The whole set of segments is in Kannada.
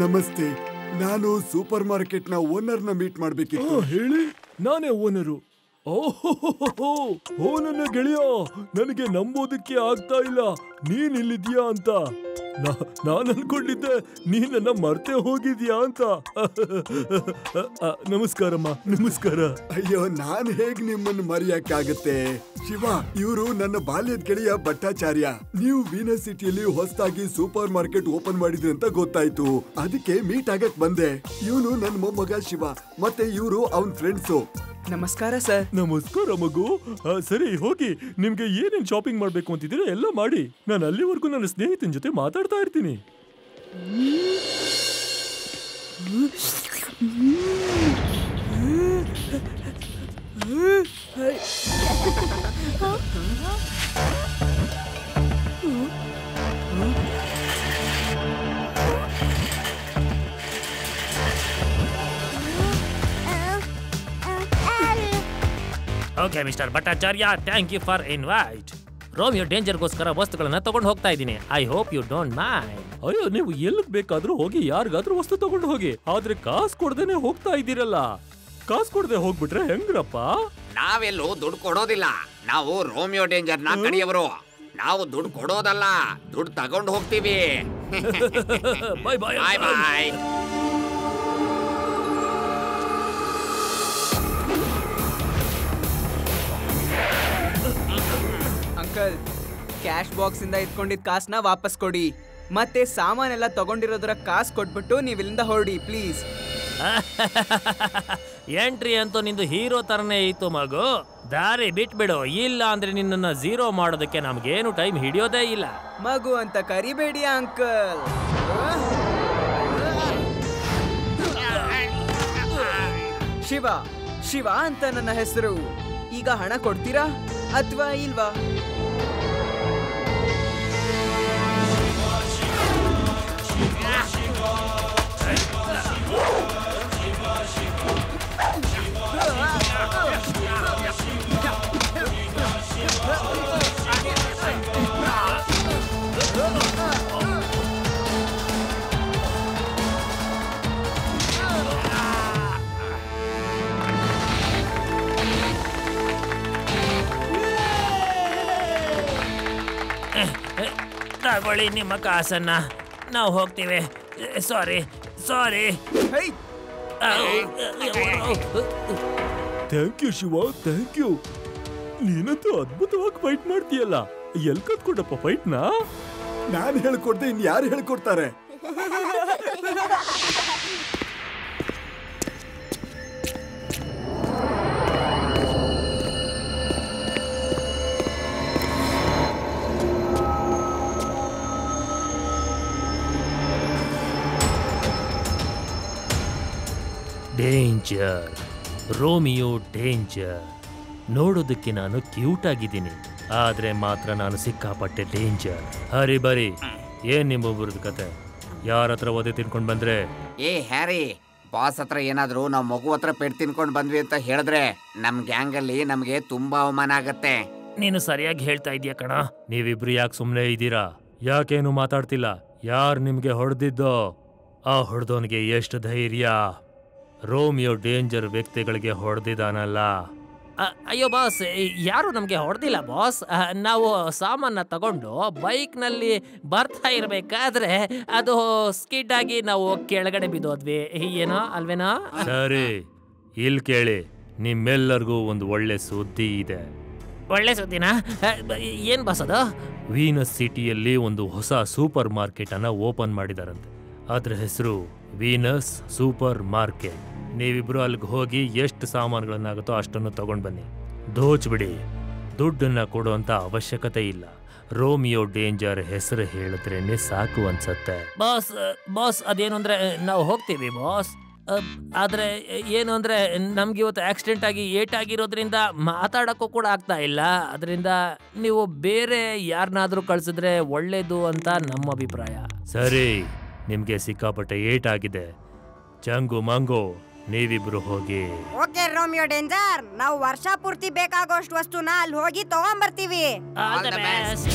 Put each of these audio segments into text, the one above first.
ನಮಸ್ತೆ. ನಾನು ಸೂಪರ್ ಮಾರ್ಕೆಟ್ ನ ಓನರ್ನ ಮೀಟ್ ಮಾಡ್ಬೇಕಿತ್ತು. ಹೇಳಿ, ನಾನೇ ಓನರು. ಓ ನನ್ನ ಗೆಳೆಯ, ನನಗೆ ನಂಬೋದಕ್ಕೆ ಆಗ್ತಾ ಇಲ್ಲ ನೀನ್ ಇಲ್ಲಿದ್ಯಾ ಅಂತ. ನಾನು ಅನ್ಕೊಂಡಿದ್ದೆ ನೀನನ್ನ ಮರ್ತೆ ಹೋಗಿದ್ಯಾ ಅಂತ. ನಮಸ್ಕಾರಮ್ಮ. ನಮಸ್ಕಾರ. ಅಯ್ಯೋ, ನಾನ್ ಹೇಗ್ ನಿಮ್ಮನ್ನು ಮರೆಯಕ್ಕಾಗತ್ತೆ? ಶಿವ, ಇವರು ನನ್ನ ಬಾಲ್ಯದ ಗೆಳೆಯ ಭಟ್ಟಾಚಾರ್ಯ. ನೀವು ವೀನಸ್ ಸಿಟಿಯಲ್ಲಿ ಹೊಸದಾಗಿ ಸೂಪರ್ ಮಾರ್ಕೆಟ್ ಓಪನ್ ಮಾಡಿದ್ರಿ ಅಂತ ಗೊತ್ತಾಯ್ತು. ಅದಕ್ಕೆ ಮೀಟ್ ಆಗಕ್ ಬಂದೆ. ಇವನು ನನ್ನ ಮೊಮ್ಮಗ ಶಿವ, ಮತ್ತೆ ಇವರು ಅವನ್ ಫ್ರೆಂಡ್ಸು. ನಮಸ್ಕಾರ ಸರ್. ನಮಸ್ಕಾರ ಮಗು. ಸರಿ, ಹೋಗಿ ನಿಮ್ಗೆ ಏನೇನ್ ಶಾಪಿಂಗ್ ಮಾಡ್ಬೇಕು ಅಂತಿದ್ರೆ ಎಲ್ಲ ಮಾಡಿ. ನಾನು ಅಲ್ಲಿವರೆಗೂ ನನ್ನ ಸ್ನೇಹಿತನ ಜೊತೆ ಮಾತಾಡ್ತಾ ಇರ್ತೀನಿ. Okay mister Bhattacharya, thank you for invite. Romeo ಡೇಂಜರ್ಗೋಸ್ಕರ ವಸ್ತುಗಳನ್ನ ತಗೊಂಡು ಹೋಗ್ತಾ ಇದ್ದೀನಿ. I hope you don't mind. ಅಯ್ಯೋ, ನೀವು ಎಲ್ಲಿಗೆ ಬೇಕಾದ್ರೂ ಹೋಗಿ, ಯಾರಿಗಾದ್ರೂ ವಸ್ತು ತಗೊಂಡು ಹೋಗಿ. ಆದ್ರೆ ಕಾಸು ಕೊಡ್ದೇನೆ ಹೋಗ್ತಾ ಇದ್ದೀರಲ್ಲ. ಕಾಸು ಕೊಡದೆ ಹೋಗ್ಬಿಟ್ರೆ ಹೆಂಗ್ರಪ್ಪ? ನಾವೆಲ್ಲೂ ದುಡ್ಡು ಕೊಡೋದಿಲ್ಲ. ನಾವು ರೋಮಿಯೋ ಡೇಂಜರ್ ನ ಕಡಿಯವರು. ನಾವು ದುಡ್ಡು ಕೊಡೋದಲ್ಲ, ದುಡ್ಡು ತಗೊಂಡು ಹೋಗ್ತೀವಿ. ಬಾಯ್ ಬಾಯ್ ಬಾಯ್ ಬಾಯ್. ಅಂಕಲ್, ಕ್ಯಾಶ್ ಬಾಕ್ಸ್ ಇಂದ ಇಟ್ಕೊಂಡಿದ್ ಕಾಸನ್ನ ವಾಪಸ್ ಕೊಡಿ. ಮತ್ತೆ ಸಾಮಾನೆಲ್ಲ ತಗೊಂಡಿರೋದ್ರ ಕಾಸು ಕೊಟ್ಬಿಟ್ಟು ನೀವು ಇಲ್ಲಿಂದ ಹೊರಡಿ ಪ್ಲೀಸ್. ಎಂಟ್ರಿ ಅಂತೂ ನಿಂದು ಹೀರೋ ತರನೇ ಇತ್ತು ಮಗು. ದಾರಿ ಬಿಟ್ಬಿಡು, ಇಲ್ಲ ಅಂದ್ರೆ ನಿನ್ನನ್ನ ಝೀರೋ ಮಾಡೋದಕ್ಕೆ ನಮ್ಗೇನು ಟೈಮ್ ಹಿಡಿಯೋದೇ ಇಲ್ಲ. ಮಗು ಅಂತ ಕರಿಬೇಡಿ ಅಂಕಲ್. ಶಿವ, ಶಿವ ಅಂತ ನನ್ನ ಹೆಸರು. ಈಗ ಹಣ ಕೊಡ್ತೀರಾ ಅಥವಾ ಇಲ್ವಾ? ತಗೊಳ್ಳಿ ನಿಮ್ಮ ಕಾಸನ್ನ, ನಾವು ಹೋಗ್ತೀವಿ. Sorry sorry. Thank you Shiva, thank you. ನೀನಂತೂ ಅದ್ಭುತವಾಗಿ ಫೈಟ್ ಮಾಡ್ತೀಯಲ್ಲ. ಎಲ್ ಕತ್ಕೊಂಡಪ್ಪ ಫೈಟ್ನ? ನಾನ್ ಹೇಳ್ಕೊಡ್ದೆ, ಇನ್ ಯಾರು ಹೇಳ್ಕೊಡ್ತಾರೆ? Danger, Romeo danger. ನೋಡೋದಕ್ಕೆ ನಾನು ಕ್ಯೂಟ್ ಆಗಿದ್ದೀನಿ, ಆದ್ರೆ ಮಾತ್ರ ನಾನು ಸಿಕ್ಕಾಪಟ್ಟೆ ಡೇಂಜರ್. ಹರಿ ಬರಿ, ಏನ್ ನಿಮ್ಮೊಬ್ಬರದ ಕತೆ? ಯಾರ ಹತ್ರ ಓದಿ ತಿನ್ಕೊಂಡ್ ಬಂದ್ರೆ? ಏ ಹ್ಯಾರಿ, ಬಾಸ್ ಹತ್ರ ಏನಾದ್ರು ನಾವು ಮಗು ಹತ್ರ ಪೆಟ್ ತಿನ್ಕೊಂಡ್ ಬಂದ್ವಿ ಅಂತ ಹೇಳಿದ್ರೆ ನಮ್ ಗ್ಯಾಂಗ್ ಅಲ್ಲಿ ನಮ್ಗೆ ತುಂಬಾ ಅವಮಾನ ಆಗತ್ತೆ. ನೀನು ಸರಿಯಾಗಿ ಹೇಳ್ತಾ ಇದೀಯ ಕಣ. ನೀವಿಬ್ರು ಯಾಕೆ ಸುಮ್ಮನೆ ಇದ್ದೀರಾ? ಯಾಕೇನು ಮಾತಾಡ್ತಿಲ್ಲ? ಯಾರು ನಿಮ್ಗೆ ಹೊಡೆದಿದ್ದೋ? ಆ ಹೊಡೆದವನಿಗೆ ಎಷ್ಟು ಧೈರ್ಯ? ರೋಮಿಯೋ ಡೇಂಜರ್ ವ್ಯಕ್ತಿಗಳಿಗೆ ಹೊಡೆದಿದ್ದಾನಲ್ಲ. ಅಯ್ಯೋ ಬಾಸ್, ಯಾರು ನಮಗೆ ಹೊಡೆದಿಲ್ಲ ಬಾಸ್. ನಾವು ಸಾಮಾನ ತಗೊಂಡು ಬೈಕ್ನಲ್ಲಿ ಬರ್ತಾ ಇರಬೇಕಾದ್ರೆ ಅದು ಸ್ಕಿಡ್ ಆಗಿ ನಾವು ಕೆಳಗಡೆ ಬಿದ್ದೋದ್ವಿ. ಏನೋ ಅಲ್ವೇನೋ? ಸರಿ, ಇಲ್ಲಿ ಕೇಳಿ, ನಿಮ್ಮೆಲ್ಲರಿಗೂ ಒಂದು ಒಳ್ಳೆ ಸುದ್ದಿ ಇದೆ. ಒಳ್ಳೆ ಸುದ್ದಿನಾ? ಏನ್ ಬಾಸ್ ಅದು? ವೀನಸ್ ಸಿಟಿಯಲ್ಲಿ ಒಂದು ಹೊಸ ಸೂಪರ್ ಮಾರ್ಕೆಟ್ ಅನ್ನ ಓಪನ್ ಮಾಡಿದಾರಂತೆ. ಅದ್ರ ಹೆಸರು ವೀನಸ್ ಸೂಪರ್ ಮಾರ್ಕೆಟ್. ನೀವಿಬ್ರು ಅಲ್ಲಿಗೆ ಹೋಗಿ ಎಷ್ಟು ಸಾಮಾನುಗಳನ್ನಾಗುತ್ತೋ ಅಷ್ಟನ್ನು ತಗೊಂಡ್ ಬನ್ನಿ. ದೋಚ್ಬಿಡಿ, ದುಡ್ಡನ್ನ ಕೊಡುವಂತ ಅವಶ್ಯಕತೆ ಇಲ್ಲ. ರೋಮಿಯೋ ಡೇಂಜರ್ ಹೆಸರು ಹೇಳಿದ್ರೇನೆ ಸಾಕು ಅನ್ಸತ್ತೆ. ಬಾಸ್ ಬಾಸ್ ಅದೇನು ಅಂದ್ರೆ ನಾವು ಹೋಗ್ತೀವಿ ಬಾಸ್. ಆದ್ರೆ ಏನು ಅಂದ್ರೆ ನಮ್ಗೆ ಇವತ್ತು ಆಕ್ಸಿಡೆಂಟ್ ಆಗಿ ಏಟಾಗಿರೋದ್ರಿಂದ ಮಾತಾಡಕ್ಕೂ ಕೂಡ ಆಗ್ತಾ ಇಲ್ಲ. ಅದರಿಂದ ನೀವು ಬೇರೆ ಯಾರನ್ನಾದ್ರೂ ಕಳ್ಸಿದ್ರೆ ಒಳ್ಳೇದು ಅಂತ ನಮ್ಮ ಅಭಿಪ್ರಾಯ. ಸರಿ, ನಿಮ್ಗೆ ಸಿಕ್ಕಾಪಟ್ಟೆ ಏಟಾಗಿದೆ. ಚಂಗು ಮಂಗು, ನೀವಿಬ್ರು ಹೋಗಿ. ಓಕೆ ರೋಮಿಯೋ ಡೇಂಜರ್, ನಾವು ವರ್ಷ ಪೂರ್ತಿ ಬೇಕಾಗೋಷ್ಟು ವಸ್ತುನ ಅಲ್ಲಿ ಹೋಗಿ ತಗೊಂಡ್ಬರ್ತೀವಿ. All the best.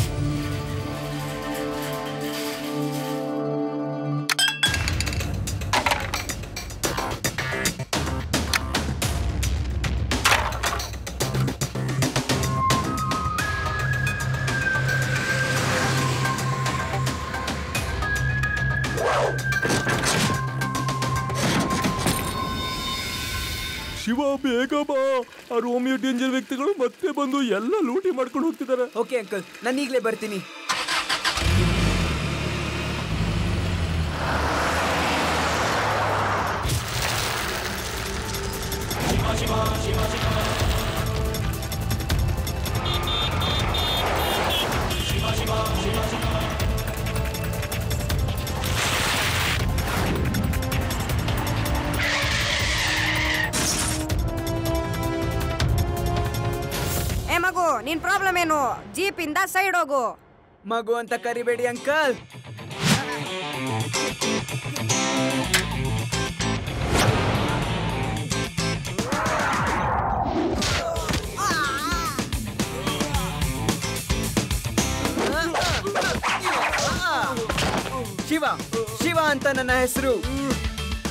ಶಿವ ಬೇಗ ಬಾ. ಆ ರೋಮಿಯೋ ಡೇಂಜರ್ ವ್ಯಕ್ತಿಗಳು ಮತ್ತೆ ಬಂದು ಎಲ್ಲ ಲೂಟಿ ಮಾಡ್ಕೊಂಡು ಹೋಗ್ತಿದ್ದಾರೆ. ಓಕೆ ಅಂಕಲ್, ನಾನು ಈಗಲೇ ಬರ್ತೀನಿ. ಮಗು, ನಿನ್ ಪ್ರಾಬ್ಲಮ್ ಏನು? ಜೀಪ್ ಇಂದ ಸೈಡ್ ಹೋಗು. ಮಗು ಅಂತ ಕರಿಬೇಡಿ ಅಂಕಲ್. ಶಿವ, ಶಿವ ಅಂತ ನನ್ನ ಹೆಸರು.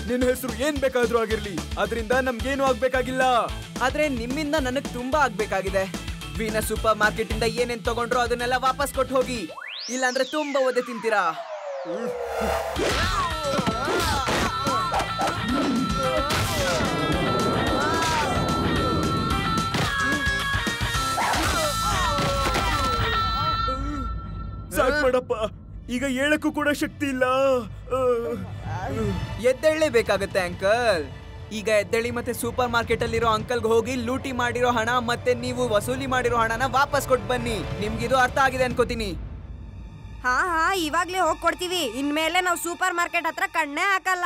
ನಿನ್ನ ಹೆಸರು ಏನ್ ಬೇಕಾದ್ರೂ ಆಗಿರ್ಲಿ, ಅದರಿಂದ ನಮ್ಗೇನು ಆಗ್ಬೇಕಾಗಿಲ್ಲ. ಆದ್ರೆ ನಿಮ್ಮಿಂದ ನನಗ್ ತುಂಬಾ ಆಗ್ಬೇಕಾಗಿದೆ. ವೀನಸ್ ಸೂಪರ್ ಮಾರ್ಕೆಟ್ ಇಂದ ಏನೇನ್ ತಗೊಂಡ್ರು ಅದನ್ನೆಲ್ಲ ವಾಪಸ್ ಕೊಟ್ಟು ಹೋಗಿ, ಇಲ್ಲಾಂದ್ರೆ ತುಂಬಾ ಒದೆ ತಿಂತೀರಾ. ಸಾಕ್ ಮಾಡಪ್ಪ, ಈಗ ಹೇಳಕ್ಕೂ ಕೂಡ ಶಕ್ತಿ ಇಲ್ಲ. ಎದ್ದೇಳಲೇಬೇಕಾಗತ್ತೆ ಅಂಕಲ್. ಈಗ ಎದ್ದೇಳಿ ಮತ್ತೆ ಸೂಪರ್ ಮಾರ್ಕೆಟ್ ಅಲ್ಲಿರೋ ಅಂಕಲ್ಗೆ ಹೋಗಿ ಲೂಟಿ ಮಾಡಿರೋ ಹಣ ಮತ್ತೆ ನೀವು ವಸೂಲಿ ಮಾಡಿರೋ ಹಣನ ವಾಪಸ್ ಕೊಟ್ಟು ಬನ್ನಿ. ನಿಮ್ಗಿದು ಅರ್ಥ ಆಗಿದೆ ಅನ್ಕೋತೀನಿ. ಹಾ ಇವಾಗ್ಲೇ ಹೋಗಿ ಕೊಡ್ತೀವಿ. ಇನ್ಮೇಲೆ ನಾವು ಸೂಪರ್ ಮಾರ್ಕೆಟ್ ಹತ್ರ ಕಣ್ಣೇ ಹಾಕಲ್ಲ.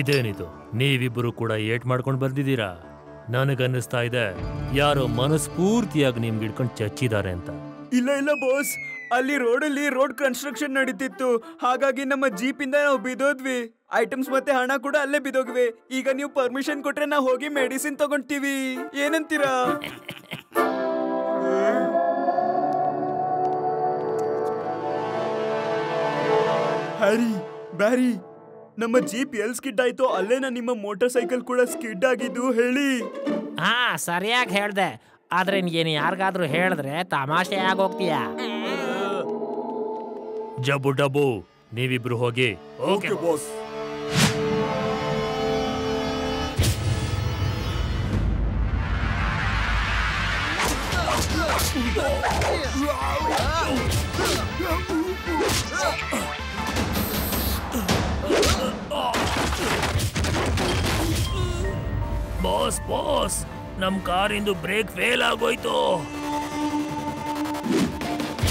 ಇದೇನಿದು, ನೀವಿಬ್ಬರು ಕೂಡ ಏಟ್ ಮಾಡ್ಕೊಂಡು ಬಂದಿದ್ದೀರಾ? ನನಗನ್ನಿಸ್ತಾ ಇದೆ ಯಾರೋ ಮನಸ್ಫೂರ್ತಿಯಾಗಿ ನಿಮ್ಗೆ ಹಿಡ್ಕೊಂಡು ಚಚ್ಚಿದ್ದಾರೆ ಅಂತ. ಇಲ್ಲ ಇಲ್ಲ ಬಾಸ್, ಅಲ್ಲಿ ರೋಡಲ್ಲಿ ರೋಡ್ ಕನ್ಸ್ಟ್ರಕ್ಷನ್ ನಡೀತಿತ್ತು, ಹಾಗಾಗಿ ನಮ್ಮ ಜೀಪ್ ಇಂದ ನಾವು ಬಿದ್ದೋದ್ವಿ. ಐಟಮ್ಸ್ ಮತ್ತೆ ಹಣ ಕೂಡ ಅಲ್ಲೇ ಬಿದ್ದೋಗ್ವಿ. ಈಗ ನೀವು ಪರ್ಮಿಷನ್ ಕೊಟ್ರೆ ನಾವು ಹೋಗಿ ಮೆಡಿಸಿನ್ ತಗೊಂತೀವಿ. ಏನಂತೀರಾ? ಹ್ಯಾರಿ, ಬ್ಯಾರಿ, ನಮ್ಮ ಜೀಪ್ ಎಲ್ ಸ್ಕಿಡ್ ಆಯ್ತು ಅಲ್ಲೇನ ನಿಮ್ಮ ಮೋಟಾರ್ ಸೈಕಲ್ ಕೂಡ ಸ್ಕಿಡ್ ಆಗಿದ್ದು ಹೇಳಿ. ಹಾ, ಸರಿಯಾಗಿ ಹೇಳ್ದೆ. ಆದ್ರೆ ನೀನು ಯಾರಿಗಾದ್ರೂ ಹೇಳಿದ್ರೆ ತಮಾಷೆ ಆಗೋಗ್ತೀಯ. ಜಬ್ಬು ಡಬ್ಬು, ನೀವಿಬ್ರು ಹೋಗಿ. Okay boss. ಬಾಸ್ ಬಾಸ್, ನಮ್ ಕಾರಿಂದು ಬ್ರೇಕ್ ಫೇಲ್ ಆಗೋಯ್ತು.